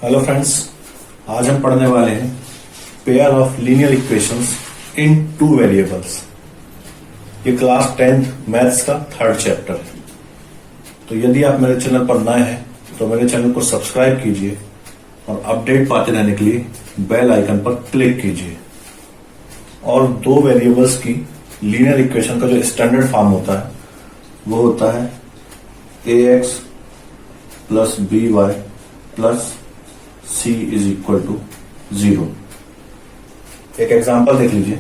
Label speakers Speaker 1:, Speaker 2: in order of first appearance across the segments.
Speaker 1: Hello friends, आज हम पढ़ने वाले हैं pair of linear equations in two variables. ये क्लास 10th मैथ्स का थर्ड चैप्टर है। तो यदि आप मेरे चैनल पर नए हैं तो मेरे चैनल को सब्सक्राइब कीजिए और अपडेट पाते रहने के लिए बेल आइकन पर क्लिक कीजिए। और दो वेरिएबल्स की लीनियर इक्वेशन का जो स्टैंडर्ड फॉर्म होता है वो होता है ax plus by plus c is equal to 0। एक एग्जांपल देख लीजिए,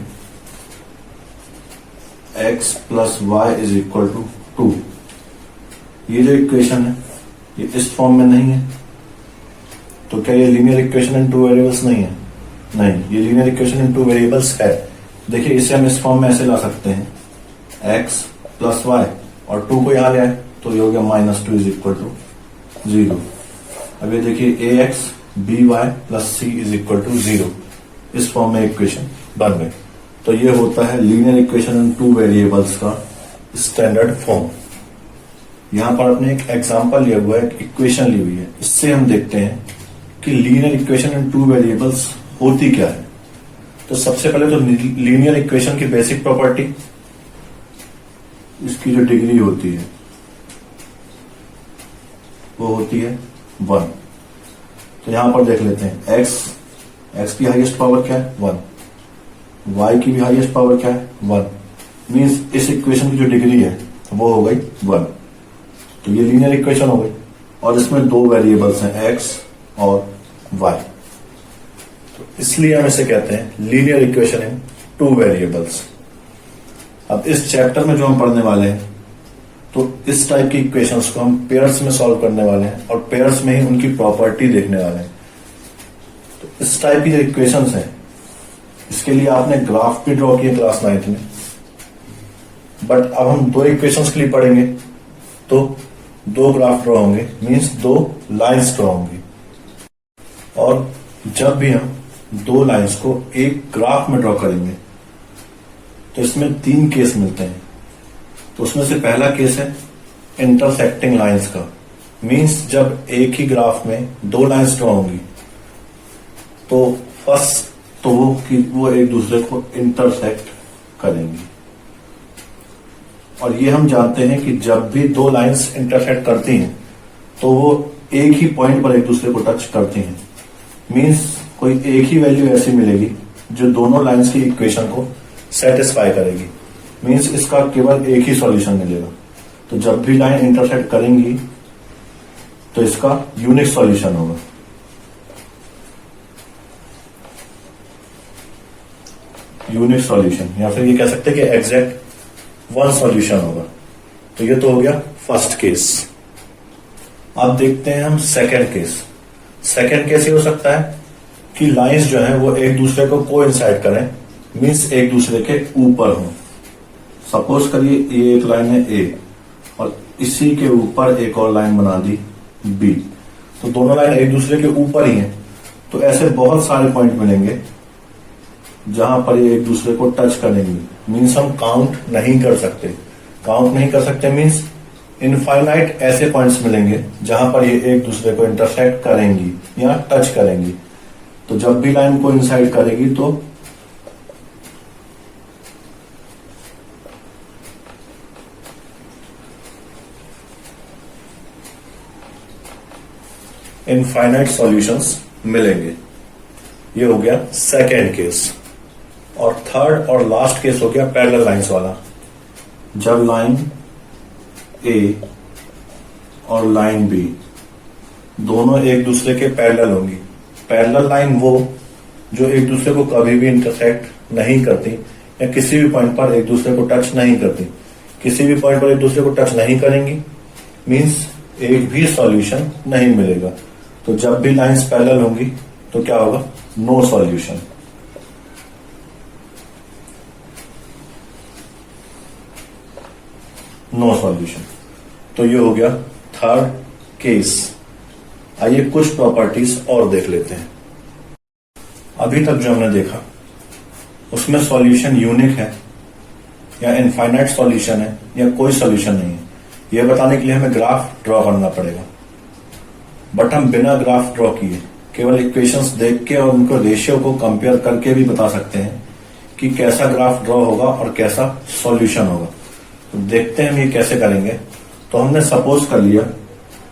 Speaker 1: x plus y is equal to 2। ये जो इक्वेशन है ये इस फॉर्म में नहीं है, तो क्या ये linear equation in two variables नहीं है? नहीं, ये linear equation in two variables है। देखिए, इसे हम इस फॉर्म में ऐसे ला सकते हैं, x प्लस वाई और 2 को यहां ले आए तो ये हो गया -2 इज इक्वल टू 0। अब ये देखिए ax by plus c is equal to 0, इस फॉर्म में इक्वेशन बन गई। तो ये होता है linear equation in two variables का स्टैंडर्ड फॉर्म। यहां पर अपने एक एग्जांपल लिया हुआ है, एक इक्वेशन ली हुई है। इससे हम देखते हैं कि linear equation in two variables होती क्या है। तो सबसे पहले तो लीनियर इक्वेशन की बेसिक प्रॉपर्टी, इसकी जो डिग्री होती है वो होती है 1। तो यहां पर देख लेते हैं, x की हाईएस्ट पावर क्या है 1, y की भी हाईएस्ट पावर क्या है 1। मींस इस इक्वेशन की जो डिग्री है वो हो गई 1। तो ये लीनियर इक्वेशन हो गई और इसमें दो वेरिएबल्स हैं x और y। तो इसलिए हम इसे कहते हैं linear equation in two variables. अब इस चैप्टर में जो हम पढ़ने वाले हैं तो इस टाइप की इक्वेशंस को हम पेयर्स में सॉल्व करने वाले हैं और पेयर्स में ही उनकी प्रॉपर्टी देखने वाले हैं। तो इस टाइप की जो इक्वेशंस हैं इसके लिए आपने ग्राफ भी ड्रॉ किए क्लास 9th में, बट अब हम दो इक्वेशंस के लिए पढ़ेंगे तो दो ग्राफ ड्रॉ होंगे, मींस दो लाइंस ड्रॉ होंगी। और जब भी हम दो लाइंस को एक ग्राफ में ड्रॉ करेंगे तो इसमें 3 केस मिलते हैं। तो उसमें से पहला केस है इंटरसेक्टिंग लाइंस का, मींस जब एक ही ग्राफ में दो लाइंस ड्रॉ होंगी तो फर्स्ट तो वो एक दूसरे को इंटरसेक्ट करेंगी। और ये हम जानते हैं कि जब भी दो लाइंस इंटरसेक्ट करती हैं तो वो एक ही पॉइंट पर एक दूसरे को टच करती हैं। मींस कोई एक ही वैल्यू ऐसी मिलेगी जो दोनों लाइंस की इक्वेशन को सेटिस्फाई करेगी। मींस इसका केवल एक ही सॉल्यूशन मिलेगा। तो जब भी लाइन इंटरसेक्ट करेंगी तो इसका यूनिक सॉल्यूशन होगा। यूनिक सॉल्यूशन, या फिर ये कह सकते हैं कि एग्जैक्ट वन सॉल्यूशन होगा। तो ये तो हो गया फर्स्ट केस। अब देखते हैं हम सेकंड केस। सेकंड केस ये हो सकता है कि लाइंस जो है वो एक दूसरे को कोइंसाइड करें, मींस एक दूसरे के ऊपर हों। सपोज करिए ये एक लाइन है A और इसी के ऊपर एक और लाइन बना दी B। तो दोनों लाइन एक दूसरे के ऊपर ही हैं। तो ऐसे बहुत सारे पॉइंट मिलेंगे जहां पर ये एक दूसरे को टच करेंगे। मींस हम काउंट नहीं कर सकते। मींस इनफाइनाइट ऐसे पॉइंट्स मिलेंगे जहां पर ये एक दूसरे को इंटरसेक्ट करेंगी या टच करेंगी। तो जब भी लाइन को इंसाइड करेगी तो इनफाइनाइट सॉल्यूशंस मिलेंगे। ये हो गया सेकेंड केस। और थर्ड और लास्ट केस हो गया पैरेलल लाइंस वाला। जब लाइन ए और लाइन बी दोनों एक दूसरे के पैरेलल होंगी। पैरेलल लाइन वो जो एक दूसरे को कभी भी इंटरसेक्ट नहीं करती या किसी भी पॉइंट पर एक दूसरे को टच नहीं करती। किसी भी पॉइंट पर एक दूसरे को टच नहीं करेंगी, मींस एक भी सॉल्यूशन नहीं मिलेगा। तो जब भी लाइंस पैरेलल होंगी तो क्या होगा? No solution. No solution. तो ये हो गया थर्ड केस। आइए कुछ प्रॉपर्टीज और देख लेते हैं। अभी तक जो हमने देखा उसमें सॉल्यूशन यूनिक है या इनफाइनाइट सॉल्यूशन है या कोई सॉल्यूशन नहीं है, यह बताने के लिए हमें ग्राफ ड्रॉ करना पड़ेगा। बट हम बिना ग्राफ ड्रॉ किए केवल इक्वेशंस देख के और उनको रेशियो को कंपेयर करके भी बता सकते हैं कि कैसा ग्राफ ड्रॉ होगा और कैसा सॉल्यूशन होगा। तो देखते हैं हम ये कैसे करेंगे। तो हमने सपोज कर लिया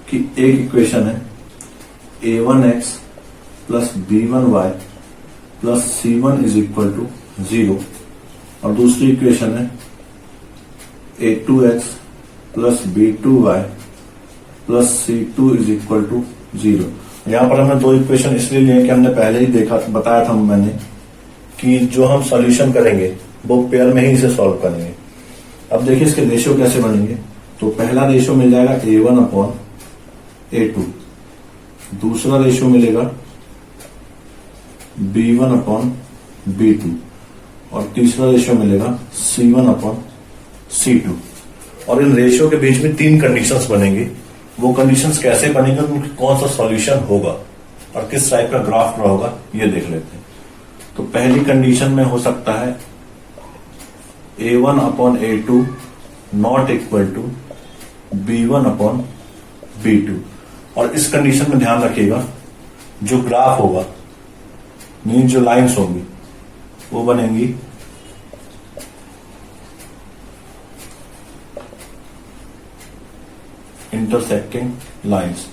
Speaker 1: कि एक इक्वेशन है a1x plus b1y plus c1 is equal to 0 और दूसरी इक्वेशन है a2x plus b2y plus c2 is equal to 0। यहां पर हमने दो इक्वेशन इसलिए लिए कि हमने पहले ही देखा बताया था मैंने कि जो हम सॉल्यूशन करेंगे वो पेयर में ही इसे सॉल्व करेंगे। अब देखिए इसके रेशियो कैसे बनेंगे। तो पहला रेशियो मिल जाएगा a1 अपॉन a2, दूसरा रेशियो मिलेगा b1 अपॉन b2 और तीसरा रेशियो मिलेगा c1 अपॉन c2। और इन रेशियो के बीच में तीन कंडीशंस बनेंगी। वो कंडीशंस कैसे बनेंगे, उनकी कौन सा सॉल्यूशन होगा और किस टाइप का ग्राफ ड्रॉ होगा ये देख लेते हैं। तो पहली कंडीशन में हो सकता है a1 upon a2 not equal to b1 upon b2। और इस कंडीशन में ध्यान रखिएगा जो ग्राफ होगा मीन जो लाइंस होंगी वो बनेंगी इंटरसेक्टिंग लाइंस।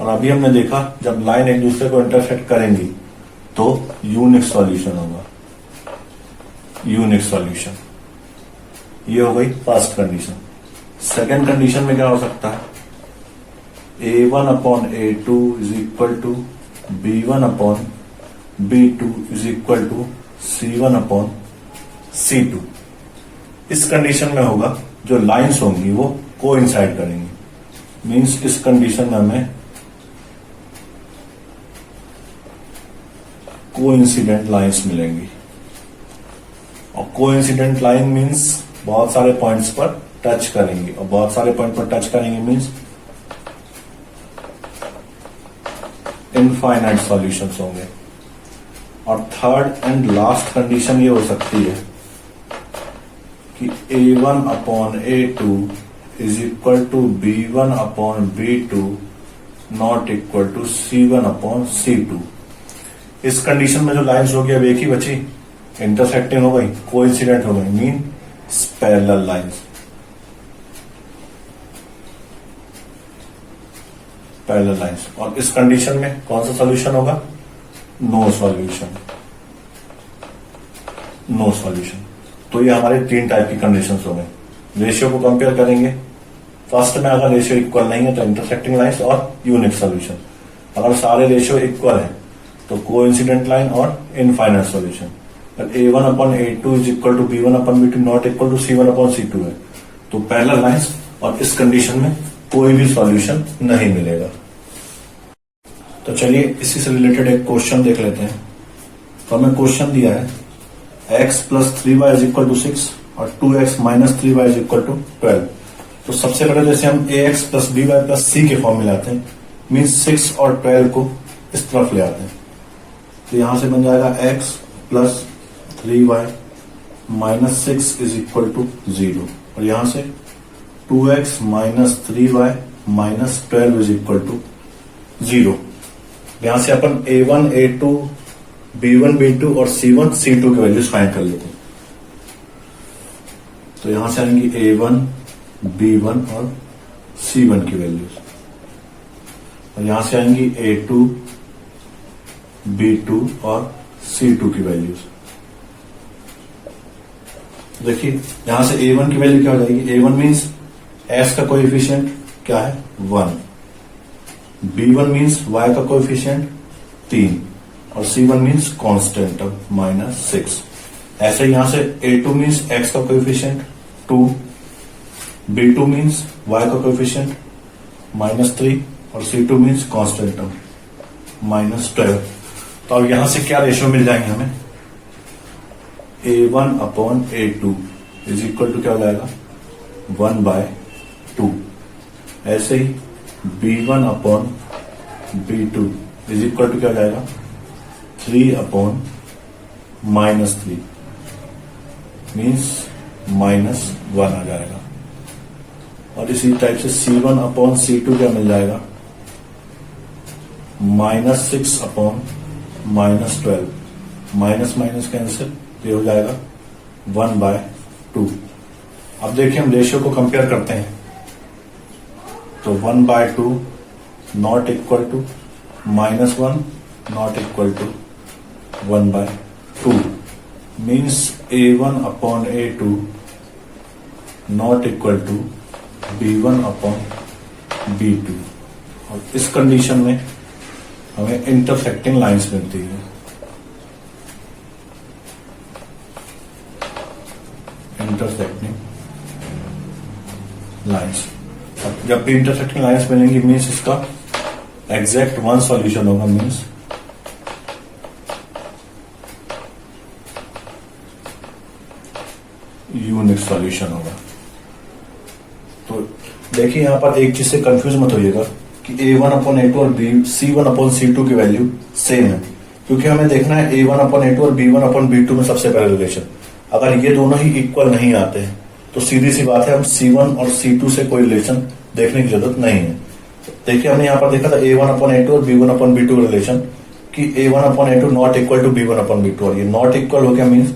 Speaker 1: और अभी हमने देखा जब लाइन एक दूसरे को इंटरसेक्ट करेंगी तो यूनिक सॉल्यूशन होगा, यूनिक सॉल्यूशन। ये हो गई फर्स्ट कंडीशन। सेकेंड कंडीशन में क्या हो सकता है a1 upon a2 is equal to b1 upon b2 is equal to c1 upon c2। इस कंडीशन में होगा जो लाइंस होंगी वो कोइंसाइड करेंगी। मीन्स इस कंडीशन में हमें कोइंसिडेंट लाइंस मिलेंगी। और कोइंसिडेंट लाइन मीन्स बहुत सारे पॉइंट्स पर टच करेंगी, और बहुत सारे पॉइंट पर टच करेंगे मीन्स इनफाइनाइट सॉल्यूशंस होंगे। और थर्ड एंड लास्ट कंडीशन ये हो सकती है कि a1 upon a2 is equal to b1 upon b2 not equal to c1 upon c2। इस कंडीशन में जो लाइंस होगी अब एक ही बची, इंटरसेक्टिंग हो गई, कोइंसिडेंट हो गई, mean parallel lines, parallel lines. और इस कंडीशन में कौन सा सॉल्यूशन होगा, नो सॉल्यूशन, नो सॉल्यूशन। तो ये हमारे तीन टाइप की कंडीशंस हो गई। रेशियो को कंपेयर करेंगे, फर्स्ट में अगर रेशियो इक्वल नहीं है तो इंटरसेक्टिंग लाइंस और यूनिक सॉल्यूशन। अगर सारे रेशियो इक्वल है तो कोइंसिडेंट लाइन और infinite solution. a1 upon a2 is equal to b1 upon b2 not equal to c1 upon c2 है तो पैरेलल लाइंस, और इस कंडीशन में कोई भी सॉल्यूशन नहीं मिलेगा। तो चलिए इसी से रिलेटेड एक क्वेश्चन देख लेते हैं। तो हमें क्वेश्चन दिया है x plus 3y is equal to 6 और 2x minus 3y is equal to 12। तो सबसे पहले जैसे हम ax plus by plus c के फॉर्म में लाते हैं, मीन 6 और 12 को इस तरफ ले आते हैं। तो यहां से बन जाएगा x plus 3y minus 6 is equal to 0 और यहां से 2x minus 3y minus 12 is equal to 0। यहां से अपन a1 a2 b1 b2 और c1 c2 की वैल्यूज फाइंड कर लेते हैं। तो यहां से आएंगी a1 b1 और c1 की वैल्यूज, और यहां से आएंगी a2 b2 और c2 की वैल्यूज। देखिए यहां से a1 की वैल्यू क्या हो जाएगी, a1 मीन्स s का कोएफिशिएंट क्या है 1, b1 मीन्स y का कोएफिशिएंट 3 और c1 मीन्स कांस्टेंट माइनस 6। ऐसे यहां से a2 मीन्स x का कोएफिशिएंट 2, b2 मीन्स y का कोएफिशिएंट माइनस 3 और c2 मीन्स कांस्टेंट माइनस 12। तो अब यहां से क्या रेशियो मिल जाएंगे हमें, a1 upon a2 is equal to क्या हो जाएगा 1/2। ऐसे ही b1 upon b2 is equal to क्या हो जाएगा 3 अपॉन माइनस 3 मीन्स माइनस 1 आ जाएगा। और इसी टाइप से c1 अपॉन c2 क्या मिल जाएगा -6 अपॉन -12, माइनस माइनस कैंसिल, ये हो जाएगा 1/2। अब देखिए हम रेशियो को कंपेयर करते हैं, तो 1/2 not equal to -1 not equal to 1/2 means A1 upon A2 not equal to B1 upon B2। और इस कंडीशन में हमें इंटरसेक्टिंग लाइंस मिलती है। इंटरसेक्टिंग लाइंस, जब भी इंटरसेक्टिंग लाइंस मिलेंगी मीन्स इसका एग्जैक्ट वन सॉल्यूशन होगा, मीन्स यूनिक सॉल्यूशन होगा। तो देखिए यहां पर एक चीज से कंफ्यूज मत होइएगा कि A1 अपॉन A2 और C1 अपॉन C2 की वैल्यू सेम है, क्योंकि हमें देखना है A1 अपॉन A2 और B1 अपॉन B2 में सबसे पहले रिलेशन। अगर ये दोनों ही इक्वल नहीं आते हैं तो सीधी सी बात है हम C1 और C2 से कोई रिलेशन देखने की जरूरत नहीं है। देखिए हमने यहाँ पर देखा था A1 अपॉन A2 और B1 अपॉन B2 का रिलेशन कि A1 upon A2 not equal to B1 upon B2, और ये नॉट इक्वल हो गया मीन्स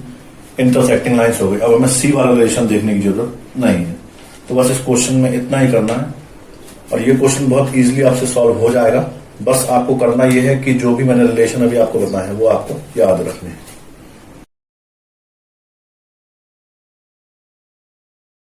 Speaker 1: इंटरसेक्टिंग लाइंस हो गई। अब हमें C वाला रिलेशन देखने की जरूरत नहीं है। तो बस इस क्वेश्चन में इतना ही करना है और ये क्वेश्चन बहुत इजीली आपसे सॉल्व हो जाएगा। बस आपको करना ये है कि जो भी मैंने रिलेशन अभी आपको बताया है वो आपको याद रखने हैं।